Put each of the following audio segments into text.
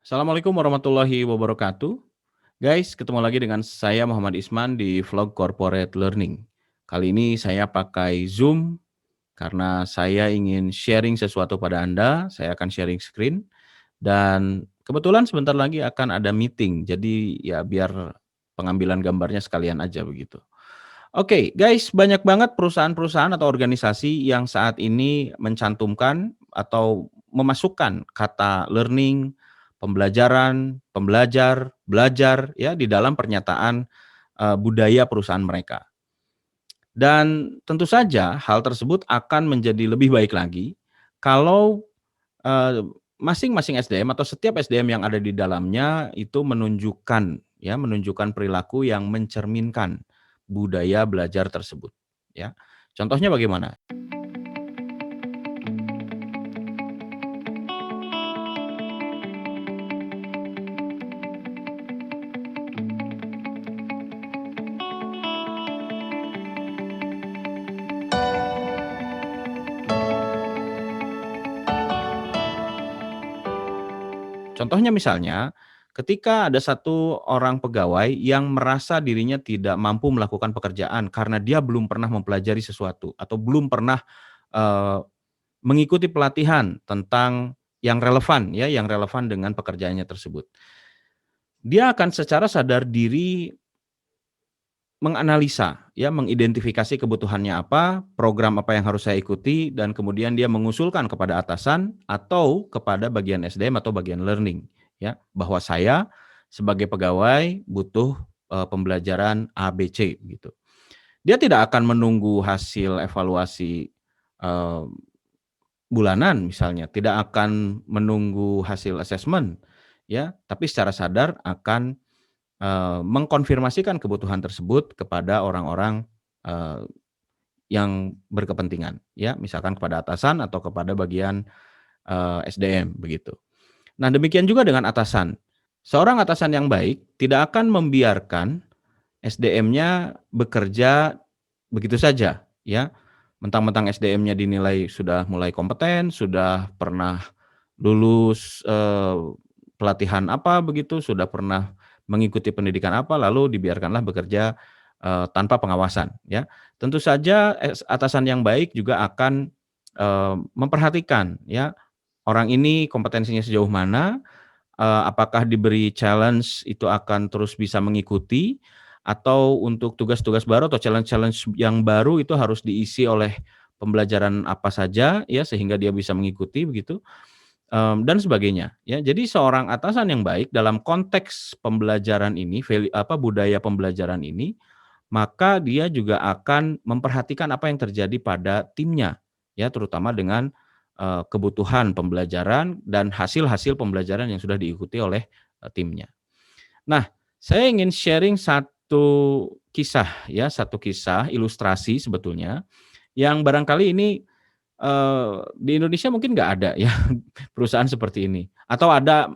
Assalamualaikum warahmatullahi wabarakatuh. Guys, ketemu lagi dengan saya Muhammad Isman di vlog Corporate Learning. Kali ini saya pakai Zoom karena saya ingin sharing sesuatu pada Anda. Saya akan sharing screen dan kebetulan sebentar lagi akan ada meeting. Jadi ya biar pengambilan gambarnya sekalian aja begitu. Oke, guys, banyak banget perusahaan-perusahaan atau organisasi yang saat ini mencantumkan atau memasukkan kata learning, pembelajaran, pembelajar, belajar ya di dalam pernyataan budaya perusahaan mereka. Dan tentu saja hal tersebut akan menjadi lebih baik lagi kalau eee, masing-masing SDM atau setiap SDM yang ada di dalamnya itu menunjukkan perilaku yang mencerminkan budaya belajar tersebut, ya. Contohnya bagaimana? Contohnya misalnya, ketika ada satu orang pegawai yang merasa dirinya tidak mampu melakukan pekerjaan karena dia belum pernah mempelajari sesuatu atau belum pernah, eee, mengikuti pelatihan tentang yang relevan dengan pekerjaannya tersebut. Dia akan secara sadar diri menganalisa, ya, mengidentifikasi kebutuhannya apa, program apa yang harus saya ikuti, dan kemudian dia mengusulkan kepada atasan atau kepada bagian SDM atau bagian learning, ya, bahwa saya sebagai pegawai butuh, pembelajaran A, B, C, gitu. Dia tidak akan menunggu hasil evaluasi, eee, bulanan misalnya, tidak akan menunggu hasil asesmen, ya, tapi secara sadar akan mengkonfirmasikan kebutuhan tersebut kepada orang-orang, eee, yang berkepentingan, ya, misalkan kepada atasan atau kepada bagian, SDM, begitu. Nah, demikian juga dengan atasan. Seorang atasan yang baik tidak akan membiarkan SDM-nya bekerja begitu saja, ya. Mentang-mentang SDM-nya dinilai sudah mulai kompeten, sudah pernah lulus, pelatihan apa begitu, sudah pernah mengikuti pendidikan apa, lalu dibiarkanlah bekerja, tanpa pengawasan, ya. Tentu saja atasan yang baik juga akan, memperhatikan, ya, orang ini kompetensinya sejauh mana, apakah diberi challenge itu akan terus bisa mengikuti, atau untuk tugas-tugas baru atau challenge-challenge yang baru itu harus diisi oleh pembelajaran apa saja ya, sehingga dia bisa mengikuti begitu, dan sebagainya ya. Jadi seorang atasan yang baik dalam konteks pembelajaran ini, budaya pembelajaran ini, maka dia juga akan memperhatikan apa yang terjadi pada timnya, ya, terutama dengan, kebutuhan pembelajaran dan hasil-hasil pembelajaran yang sudah diikuti oleh, timnya. Nah, saya ingin sharing satu kisah ilustrasi sebetulnya, yang barangkali ini, di Indonesia mungkin nggak ada ya perusahaan seperti ini, atau ada,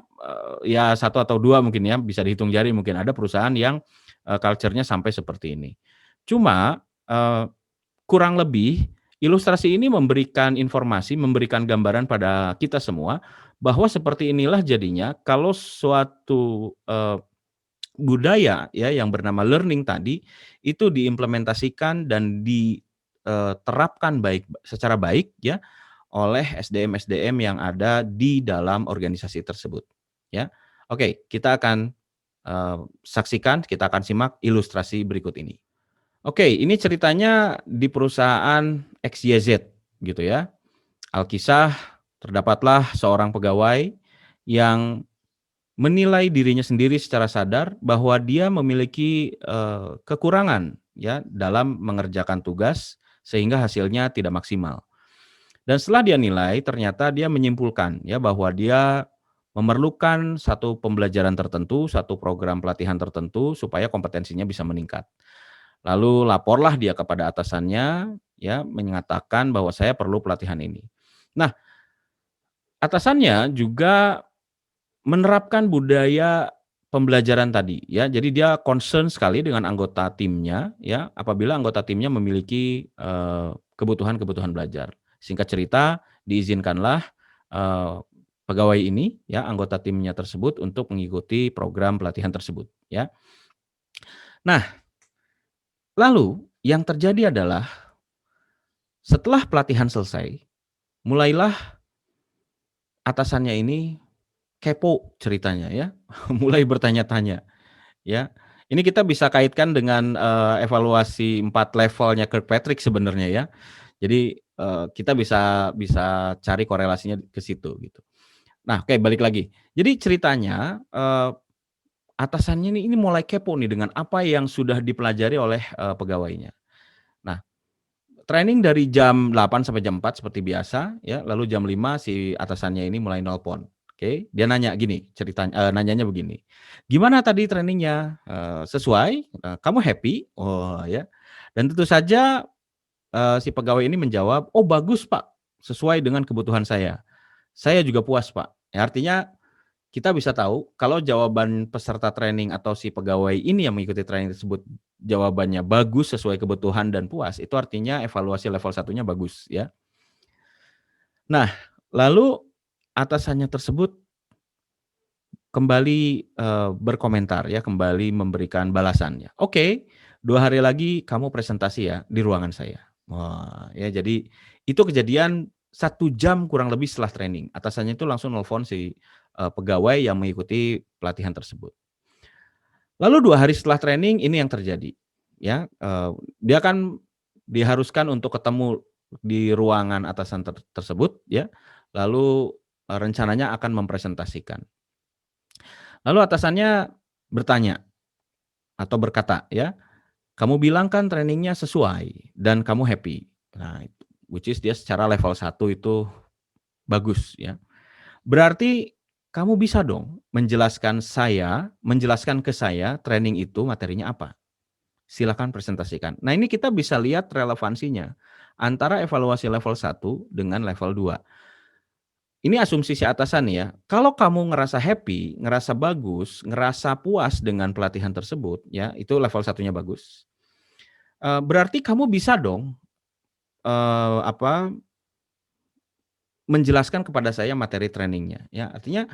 ya satu atau 2 mungkin ya, bisa dihitung jari mungkin ada perusahaan yang, culture-nya sampai seperti ini. Cuma, kurang lebih ilustrasi ini memberikan informasi, memberikan gambaran pada kita semua, bahwa seperti inilah jadinya kalau suatu, budaya ya yang bernama learning tadi, itu diimplementasikan dan diterapkan secara baik ya, oleh SDM-SDM yang ada di dalam organisasi tersebut, ya. Oke, kita akan, saksikan, kita akan simak ilustrasi berikut ini. Oke, ini ceritanya di perusahaan XYZ gitu ya. Alkisah, terdapatlah seorang pegawai yang menilai dirinya sendiri secara sadar bahwa dia memiliki, kekurangan ya dalam mengerjakan tugas sehingga hasilnya tidak maksimal. Dan setelah dia nilai ternyata dia menyimpulkan ya bahwa dia memerlukan satu pembelajaran tertentu, satu program pelatihan tertentu supaya kompetensinya bisa meningkat. Lalu laporlah dia kepada atasannya ya menyatakan bahwa saya perlu pelatihan ini. Nah, atasannya juga menerapkan budaya pembelajaran tadi ya, jadi dia concern sekali dengan anggota timnya ya, apabila anggota timnya memiliki, kebutuhan-kebutuhan belajar. Singkat cerita, diizinkanlah, pegawai ini ya, anggota timnya tersebut untuk mengikuti program pelatihan tersebut ya. Nah, lalu yang terjadi adalah setelah pelatihan selesai, mulailah atasannya ini kepo ceritanya ya, mulai bertanya-tanya ya. Ini kita bisa kaitkan dengan, evaluasi 4 levelnya Kirkpatrick sebenarnya ya. Jadi, kita bisa bisa cari korelasinya ke situ gitu. Nah, oke, balik lagi. Jadi ceritanya, atasannya ini mulai kepo nih dengan apa yang sudah dipelajari oleh, pegawainya. Nah, training dari jam 8 sampai jam 4 seperti biasa ya, lalu jam 5 si atasannya ini mulai nelpon. Oke, dia nanya gini nanyanya begini, "Gimana tadi trainingnya? Sesuai? Kamu happy?" Oh ya, dan tentu saja, si pegawai ini menjawab, "Oh bagus Pak, sesuai dengan kebutuhan saya. Saya juga puas Pak." Ya artinya kita bisa tahu kalau jawaban peserta training atau si pegawai ini yang mengikuti training tersebut jawabannya bagus, sesuai kebutuhan dan puas, itu artinya evaluasi level satunya bagus ya. Nah, lalu atasannya tersebut kembali, berkomentar ya, kembali memberikan balasannya, "Oke, 2 hari lagi kamu presentasi ya di ruangan saya." Wah, ya jadi itu kejadian 1 jam kurang lebih setelah training. Atasannya itu langsung nelfon si, pegawai yang mengikuti pelatihan tersebut. Lalu 2 hari setelah training ini yang terjadi, ya, dia kan diharuskan untuk ketemu di ruangan atasan tersebut ya, lalu, rencananya akan mempresentasikan. Lalu atasannya bertanya atau berkata ya, "Kamu bilang kan trainingnya sesuai dan kamu happy." Nah, which is dia secara level 1 itu bagus ya. Berarti kamu bisa dong menjelaskan ke saya training itu materinya apa? Silakan presentasikan. Nah, ini kita bisa lihat relevansinya antara evaluasi level 1 dengan level 2. Ini asumsi si atasan ya, kalau kamu ngerasa happy, ngerasa bagus, ngerasa puas dengan pelatihan tersebut ya, itu level satunya bagus, berarti kamu bisa dong, apa, menjelaskan kepada saya materi trainingnya ya. Artinya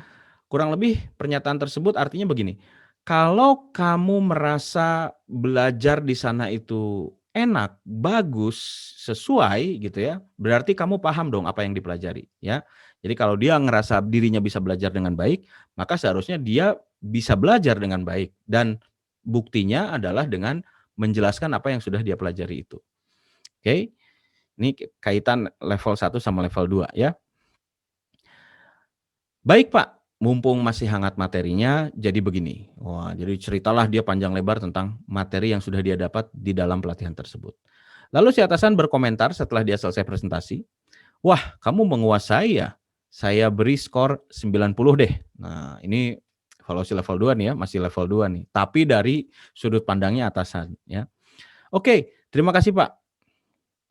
kurang lebih pernyataan tersebut artinya begini, kalau kamu merasa belajar di sana itu enak, bagus, sesuai gitu ya, berarti kamu paham dong apa yang dipelajari ya. Jadi kalau dia ngerasa dirinya bisa belajar dengan baik, maka seharusnya dia bisa belajar dengan baik dan buktinya adalah dengan menjelaskan apa yang sudah dia pelajari itu. Oke, ini kaitan level 1 sama level 2 ya. "Baik Pak, mumpung masih hangat materinya, jadi begini." Wah, jadi ceritalah dia panjang lebar tentang materi yang sudah dia dapat di dalam pelatihan tersebut. Lalu si atasan berkomentar setelah dia selesai presentasi, "Wah, kamu menguasai ya? Saya beri skor 90 deh." Nah, ini evaluasi level 2 nih ya, masih level 2 nih, tapi dari sudut pandangnya atasan ya. "Oke, terima kasih Pak.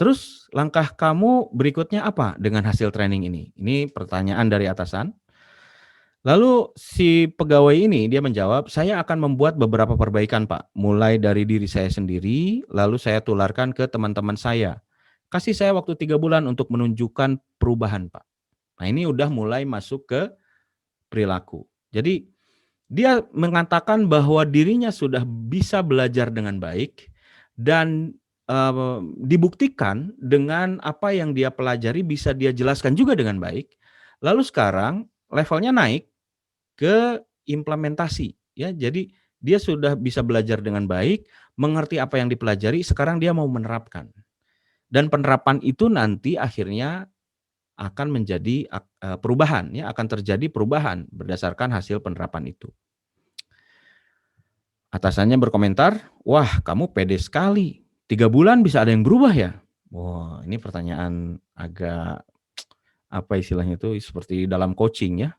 Terus langkah kamu berikutnya apa dengan hasil training ini?" Ini pertanyaan dari atasan. Lalu si pegawai ini dia menjawab, "Saya akan membuat beberapa perbaikan Pak, mulai dari diri saya sendiri, lalu saya tularkan ke teman-teman saya. Kasih saya waktu 3 bulan untuk menunjukkan perubahan Pak." Nah ini udah mulai masuk ke perilaku. Jadi dia mengatakan bahwa dirinya sudah bisa belajar dengan baik dan, dibuktikan dengan apa yang dia pelajari bisa dia jelaskan juga dengan baik. Lalu sekarang levelnya naik ke implementasi ya. Jadi dia sudah bisa belajar dengan baik, mengerti apa yang dipelajari, sekarang dia mau menerapkan. Dan penerapan itu nanti akhirnya akan menjadi perubahan ya, akan terjadi perubahan berdasarkan hasil penerapan itu. Atasannya berkomentar, "Wah, kamu pede sekali. 3 bulan bisa ada yang berubah ya?" Wah, ini pertanyaan agak apa istilahnya itu, seperti dalam coaching ya,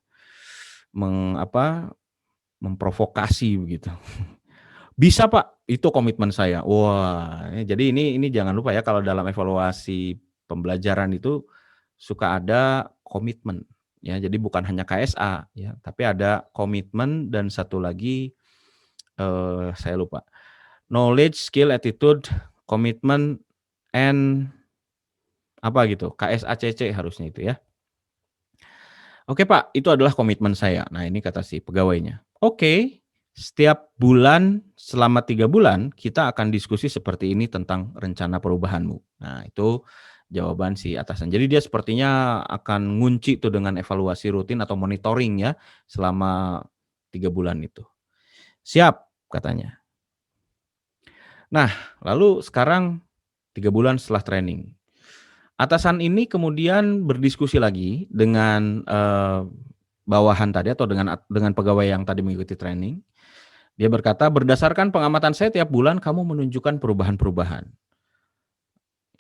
memprovokasi begitu. "Bisa Pak, itu komitmen saya." Wah, jadi ini jangan lupa ya kalau dalam evaluasi pembelajaran itu suka ada komitmen, ya. Jadi bukan hanya KSA ya, tapi ada komitmen dan satu lagi, saya lupa. Knowledge, skill, attitude, commitment, and apa gitu, KSACC harusnya itu ya. Oke Pak, itu adalah komitmen saya. Nah ini kata si pegawainya. Oke, setiap bulan selama 3 bulan kita akan diskusi seperti ini tentang rencana perubahanmu. Nah itu jawaban si atasan. Jadi dia sepertinya akan ngunci tuh dengan evaluasi rutin atau monitoring ya selama 3 bulan itu. Siap katanya. Nah lalu sekarang 3 bulan setelah training. Atasan ini kemudian berdiskusi lagi dengan, bawahan tadi atau dengan pegawai yang tadi mengikuti training. Dia berkata, "Berdasarkan pengamatan saya tiap bulan kamu menunjukkan perubahan-perubahan."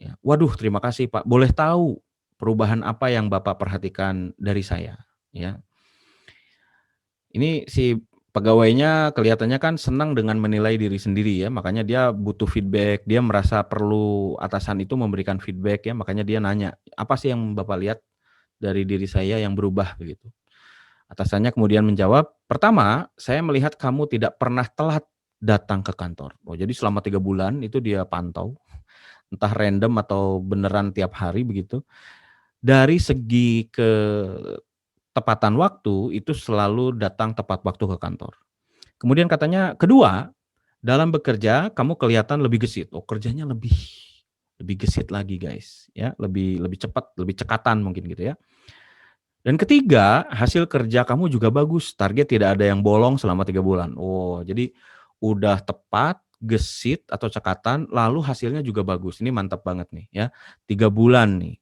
Ya, "Waduh terima kasih Pak, boleh tahu perubahan apa yang Bapak perhatikan dari saya?" Ya. Ini si pegawainya kelihatannya kan senang dengan menilai diri sendiri ya, makanya dia butuh feedback, dia merasa perlu atasan itu memberikan feedback ya, makanya dia nanya, "Apa sih yang Bapak lihat dari diri saya yang berubah?" Begitu. Atasannya kemudian menjawab, "Pertama, saya melihat kamu tidak pernah telat datang ke kantor." Oh, jadi selama 3 bulan itu dia pantau, entah random atau beneran tiap hari begitu. Dari segi ketepatan waktu, itu selalu datang tepat waktu ke kantor. Kemudian katanya, "Kedua, dalam bekerja kamu kelihatan lebih gesit." Oh, kerjanya lebih lebih gesit lagi, guys, ya, lebih lebih cepat, lebih cekatan mungkin gitu ya. Dan ketiga, hasil kerja kamu juga bagus, target tidak ada yang bolong selama 3 bulan. Oh, jadi udah tepat, gesit atau cekatan, lalu hasilnya juga bagus. Ini mantap banget nih ya, 3 bulan nih.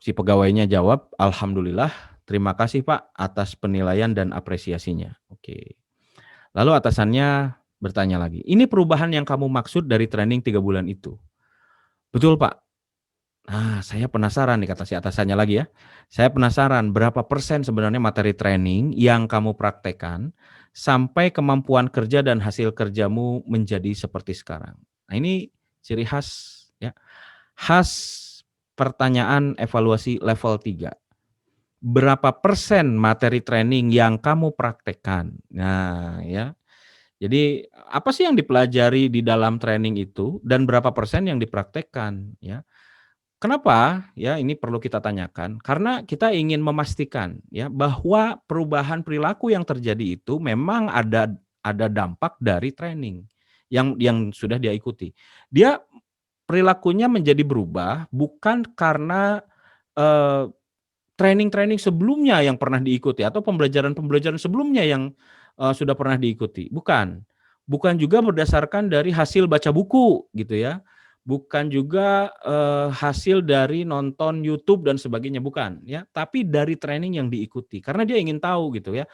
Si pegawainya jawab, "Alhamdulillah, terima kasih Pak atas penilaian dan apresiasinya." Oke. Lalu atasannya bertanya lagi, "Ini perubahan yang kamu maksud dari training 3 bulan itu?" "Betul Pak." Nah, saya penasaran nih kata si atasannya lagi ya. "Saya penasaran berapa persen sebenarnya materi training yang kamu praktekkan sampai kemampuan kerja dan hasil kerjamu menjadi seperti sekarang?" Nah, ini ciri khas ya, khas pertanyaan evaluasi level 3. Berapa persen materi training yang kamu praktekkan? Nah, ya. Jadi, apa sih yang dipelajari di dalam training itu dan berapa persen yang dipraktekkan, ya. Kenapa? Ya, ini perlu kita tanyakan, karena kita ingin memastikan ya, bahwa perubahan perilaku yang terjadi itu memang ada dampak dari training yang sudah dia ikuti. Dia perilakunya menjadi berubah bukan karena, eee, training-training sebelumnya yang pernah diikuti atau pembelajaran-pembelajaran sebelumnya yang, sudah pernah diikuti, bukan. Bukan juga berdasarkan dari hasil baca buku gitu ya, bukan juga, hasil dari nonton YouTube dan sebagainya, bukan ya, tapi dari training yang diikuti. Karena dia ingin tahu gitu ya,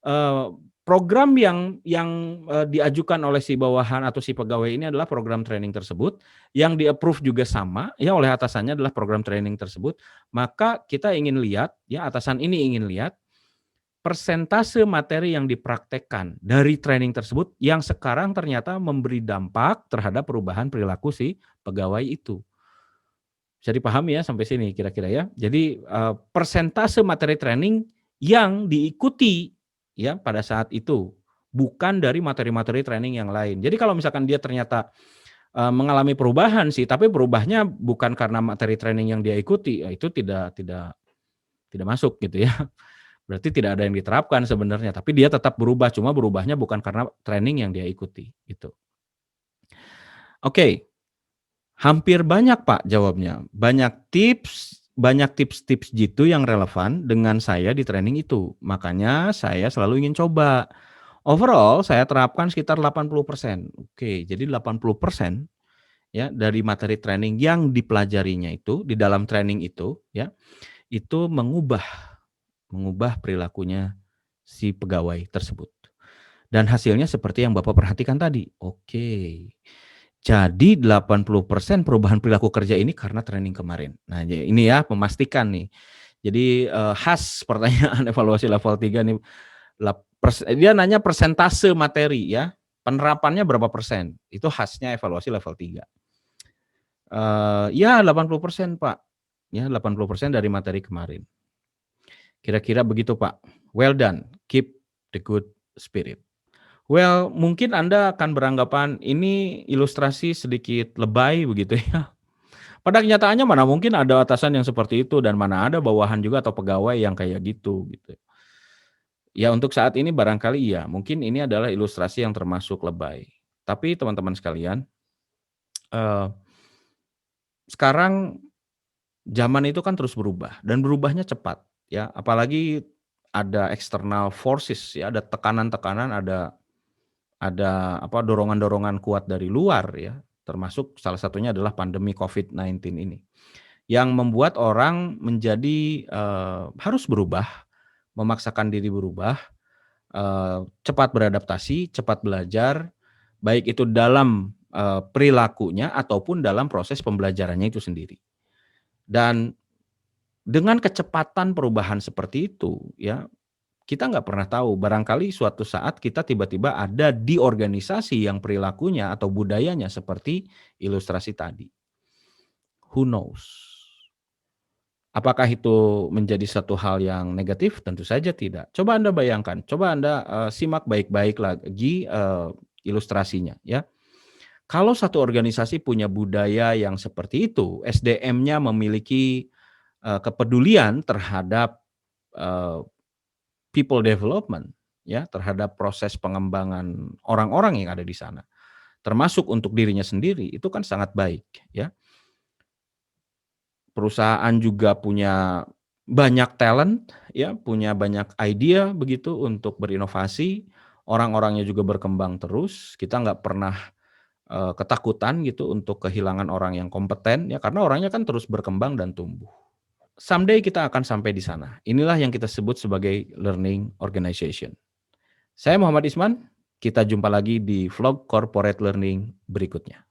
Eee, program yang diajukan oleh si bawahan atau si pegawai ini adalah program training tersebut, yang di-approve juga sama ya oleh atasannya adalah program training tersebut, maka kita ingin lihat ya, atasan ini ingin lihat persentase materi yang dipraktekkan dari training tersebut yang sekarang ternyata memberi dampak terhadap perubahan perilaku si pegawai itu. Bisa dipahami ya sampai sini kira-kira ya. Jadi, persentase materi training yang diikuti ya pada saat itu, bukan dari materi-materi training yang lain. Jadi kalau misalkan dia ternyata, mengalami perubahan sih, tapi berubahnya bukan karena materi training yang dia ikuti, ya itu tidak masuk gitu ya. Berarti tidak ada yang diterapkan sebenarnya, tapi dia tetap berubah, cuma berubahnya bukan karena training yang dia ikuti, gitu. Oke. Hampir banyak Pak jawabnya, banyak tips-tips gitu yang relevan dengan saya di training itu, makanya saya selalu ingin coba. Overall saya terapkan sekitar 80%. Oke, jadi 80% ya dari materi training yang dipelajarinya itu, di dalam training itu ya, itu mengubah perilakunya si pegawai tersebut. Dan hasilnya seperti yang Bapak perhatikan tadi. Oke. Jadi 80% perubahan perilaku kerja ini karena training kemarin. Nah, ini ya memastikan nih. Jadi, khas pertanyaan evaluasi level 3 nih, dia nanya persentase materi ya, penerapannya berapa persen, itu khasnya evaluasi level 3. Ya 80% Pak, ya 80% dari materi kemarin. Kira-kira begitu Pak. Well done, keep the good spirit. Well, mungkin Anda akan beranggapan ini ilustrasi sedikit lebay begitu ya. Pada kenyataannya mana mungkin ada atasan yang seperti itu dan mana ada bawahan juga atau pegawai yang kayak gitu. Ya untuk saat ini barangkali iya, mungkin ini adalah ilustrasi yang termasuk lebay. Tapi teman-teman sekalian, eee, sekarang zaman itu kan terus berubah dan berubahnya cepat ya, apalagi ada external forces ya, ada tekanan-tekanan, ada apa, dorongan-dorongan kuat dari luar ya, termasuk salah satunya adalah pandemi COVID-19 ini. Yang membuat orang menjadi, harus berubah, memaksakan diri berubah, cepat beradaptasi, cepat belajar, baik itu dalam, perilakunya ataupun dalam proses pembelajarannya itu sendiri. Dan dengan kecepatan perubahan seperti itu ya, kita nggak pernah tahu, barangkali suatu saat kita tiba-tiba ada di organisasi yang perilakunya atau budayanya seperti ilustrasi tadi. Who knows? Apakah itu menjadi satu hal yang negatif? Tentu saja tidak. Coba Anda bayangkan, coba Anda, simak baik-baik lagi, ilustrasinya ya. Kalau satu organisasi punya budaya yang seperti itu, SDM-nya memiliki, kepedulian terhadap, eee, people development ya, terhadap proses pengembangan orang-orang yang ada di sana, termasuk untuk dirinya sendiri, itu kan sangat baik ya. Perusahaan juga punya banyak talent ya, punya banyak idea begitu untuk berinovasi, orang-orangnya juga berkembang terus, kita nggak pernah, ketakutan gitu untuk kehilangan orang yang kompeten ya, karena orangnya kan terus berkembang dan tumbuh. Someday kita akan sampai di sana. Inilah yang kita sebut sebagai learning organization. Saya Muhammad Isman, kita jumpa lagi di vlog corporate learning berikutnya.